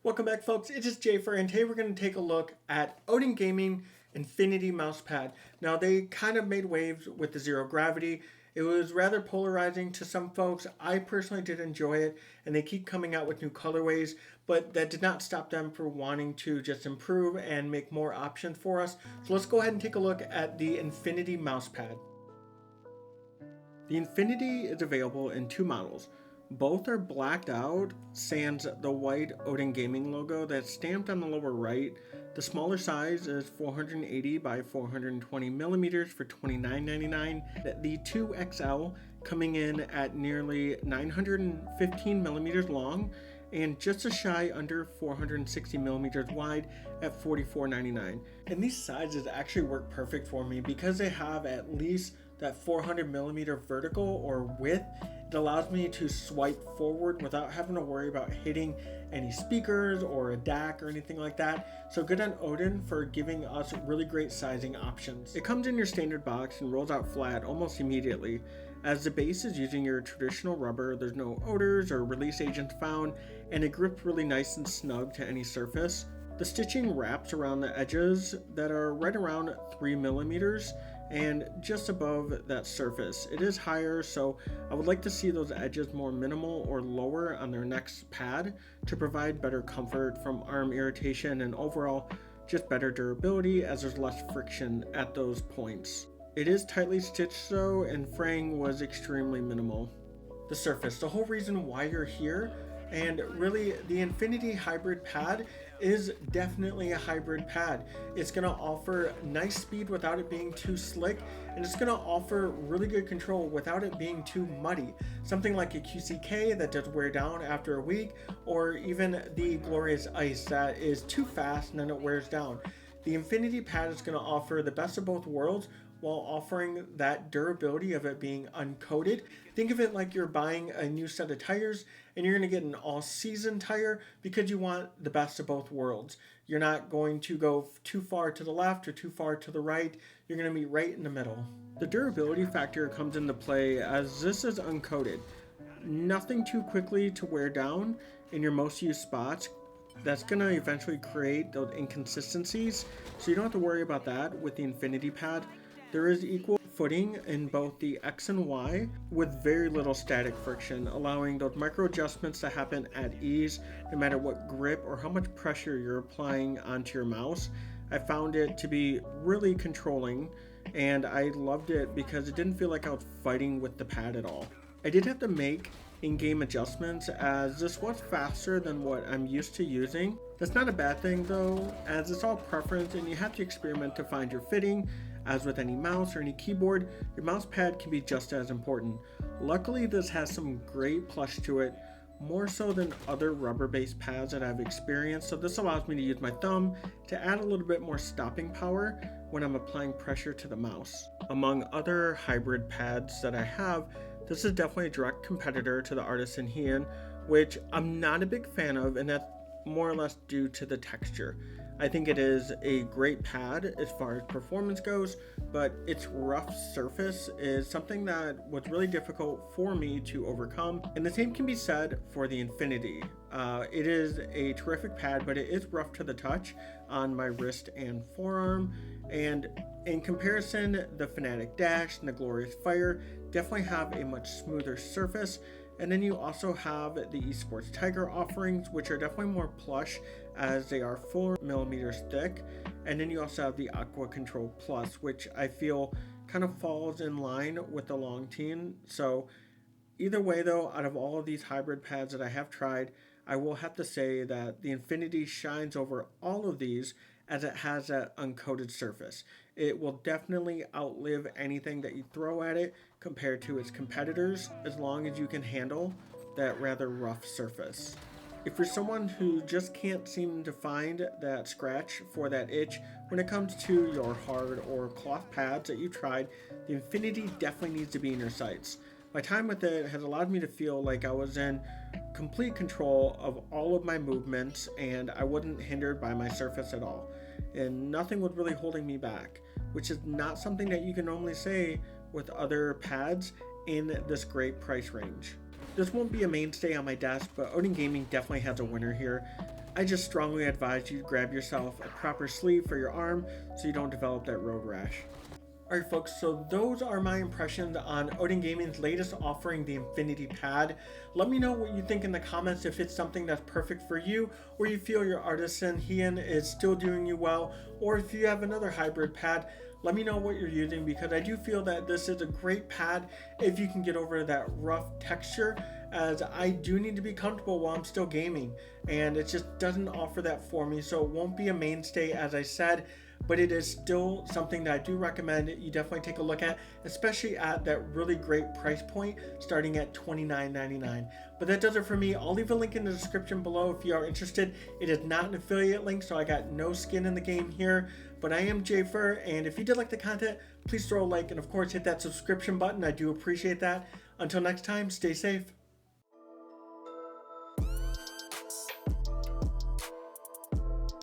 Welcome back, folks. It is Jafer, and today we're going to take a look at Odin Gaming Infinity Mousepad. Now, they kind of made waves with the zero gravity. It was rather polarizing to some folks. I personally did enjoy it, and they keep coming out with new colorways, but that did not stop them from wanting to just improve and make more options for us. So let's go ahead and take a look at the Infinity Mousepad. The Infinity is available in two models. Both are blacked out, sans the white Odin Gaming logo that's stamped on the lower right. The smaller size is 480 by 420 millimeters for $29.99. The 2XL coming in at nearly 915 millimeters long and just a shy under 460 millimeters wide at $44.99. And these sizes actually work perfect for me because they have at least that 400 millimeter vertical or width. It allows me to swipe forward without having to worry about hitting any speakers or a DAC or anything like that. So good on Odin for giving us really great sizing options. It comes in your standard box and rolls out flat almost immediately. As the base is using your traditional rubber, there's no odors or release agents found, and it grips really nice and snug to any surface. The stitching wraps around the edges that are right around 3 millimeters and just above that surface. It is higher, so I would like to see those edges more minimal or lower on their next pad to provide better comfort from arm irritation and overall just better durability as there's less friction at those points. It is tightly stitched though, and fraying was extremely minimal. The surface, the whole reason why you're here, and really the Infinity Hybrid Pad is definitely a hybrid pad. It's going to offer nice speed without it being too slick, and it's going to offer really good control without it being too muddy. Something like a QCK that does wear down after a week, or even the Glorious Ice that is too fast and then it wears down. The Infinity Pad is going to offer the best of both worlds while offering that durability of it being uncoated. Think of it like you're buying a new set of tires and you're going to get an all-season tire because you want the best of both worlds. You're not going to go too far to the left or too far to the right. You're going to be right in the middle. The durability factor comes into play as this is uncoated. Nothing too quickly to wear down in your most used spots. That's going to eventually create those inconsistencies, so you don't have to worry about that with the Infinity Pad. There is equal footing in both the X and Y with very little static friction, allowing those micro adjustments to happen at ease no matter what grip or how much pressure you're applying onto your mouse. I found it to be really controlling, and I loved it because it didn't feel like I was fighting with the pad at all. I did have to make in-game adjustments as this was faster than what I'm used to using. That's not a bad thing though, as it's all preference and you have to experiment to find your fitting. As with any mouse or any keyboard, your mouse pad can be just as important. Luckily, this has some great plush to it, more so than other rubber-based pads that I've experienced, so this allows me to use my thumb to add a little bit more stopping power when I'm applying pressure to the mouse. Among other hybrid pads that I have, this is definitely a direct competitor to the Artisan Heian, which I'm not a big fan of, and that's more or less due to the texture. I think it is a great pad as far as performance goes, but its rough surface is something that was really difficult for me to overcome. And the same can be said for the Infinity. It is a terrific pad, but it is rough to the touch on my wrist and forearm. And in comparison, the Fanatic Dash and the Glorious Fire definitely have a much smoother surface. And then you also have the Esports Tiger offerings, which are definitely more plush as they are 4 millimeters thick. And then you also have the Aqua Control Plus, which I feel kind of falls in line with the Longines. So either way though, out of all of these hybrid pads that I have tried, I will have to say that the Infinity shines over all of these as it has that uncoated surface. It will definitely outlive anything that you throw at it compared to its competitors, as long as you can handle that rather rough surface. If you're someone who just can't seem to find that scratch for that itch when it comes to your hard or cloth pads that you tried, the Infinity definitely needs to be in your sights. My time with it has allowed me to feel like I was in complete control of all of my movements and I wasn't hindered by my surface at all. And nothing was really holding me back, which is not something that you can normally say with other pads in this great price range. This won't be a mainstay on my desk, but Odin Gaming definitely has a winner here. I just strongly advise you grab yourself a proper sleeve for your arm so you don't develop that road rash. Alright folks, so those are my impressions on Odin Gaming's latest offering, the Infinity Pad. Let me know what you think in the comments, if it's something that's perfect for you, or you feel your artisan Heian is still doing you well, or if you have another hybrid pad. Let me know what you're using, because I do feel that this is a great pad if you can get over that rough texture, as I do need to be comfortable while I'm still gaming, and it just doesn't offer that for me, so it won't be a mainstay as I said, but it is still something that I do recommend you definitely take a look at, especially at that really great price point starting at $29.99. But that does it for me. I'll leave a link in the description below if you are interested. It is not an affiliate link, so I got no skin in the game here, but I am Jfer, and if you did like the content, please throw a like, and of course hit that subscription button. I do appreciate that. Until next time, stay safe.